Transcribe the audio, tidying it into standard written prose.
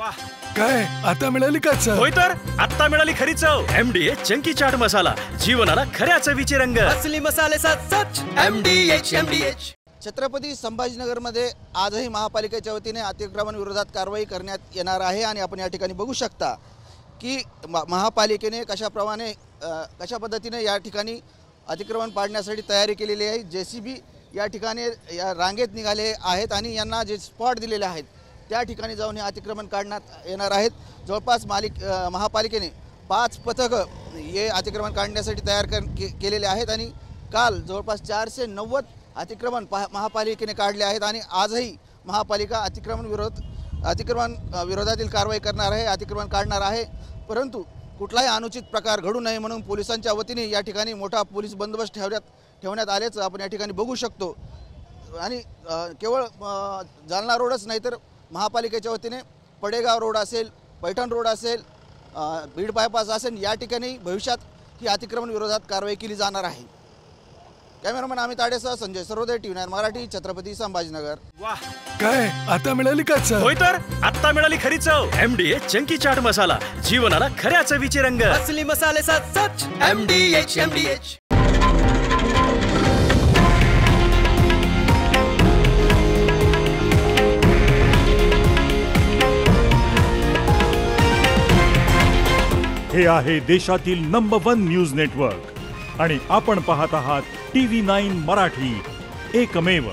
वाह, काय आता मिळाली का चव? होय तर आता मिळाली खरी चव. MDH चंकी चाट मसाला, जीवनाला खऱ्या चवीचे रंग. असली मसाले सच MDH. छत्रपती संभाजीनगरमध्ये आजही महापालिकेच्या वतीने अतिक्रमण विरोधात कारवाई करण्यात येणार आहे आणि आपण या ठिकाणी बघू शकता की महापालिकेने कशा पद्धतीने या ठिकाणी अतिक्रमण पाडण्यासाठी तयारी केलेली आहे. JCB या ठिकाणी या रांगेत निघाले आहेत आणि यांना जे स्पॉट दिलेले आहेत त्या ठिकाणी जाऊन हे अतिक्रमण काढण्यात येणार आहेत. जवळपास महापालिकेने 5 पथकं हे अतिक्रमण काढण्यासाठी तयार केलेले आहेत आणि काल जवळपास 490 अतिक्रमण महापालिकेने काढले आहेत आणि आजही महापालिका अतिक्रमण विरोधातील कारवाई करणार आहे, अतिक्रमण काढणार आहे. परंतु कुठलाही अनुचित प्रकार घडू नये म्हणून पोलिसांच्या वतीने या ठिकाणी मोठा पोलीस बंदोबस्त ठेवण्यात आल्याचं आपण या ठिकाणी बघू शकतो. आणि केवळ जालना रोडच नाही तर महापालिकेच्या वतीने पडेगाव रोड असेल, पैठण रोड असेल, बीड बायपास असेल, या ठिकाणी भविष्यात ही अतिक्रमण विरोधात कारवाई केली जाणार आहे. कॅमेरामन अमित आडेसह संजय सर्वोदय TV9 मराठी, छत्रपती संभाजीनगर. वाह, काय आता मिळाली का चव? होय तर आता मिळाली खरी चव. MDH चंकी चाट मसाला, जीवनाला खऱ्या चवीचे रंग. असली मसाले सच MDH. हे आहे देशातील नंबर 1 न्यूज नेटवर्क आणि आपण पाहत आहात TV9 मराठी, एकमेव.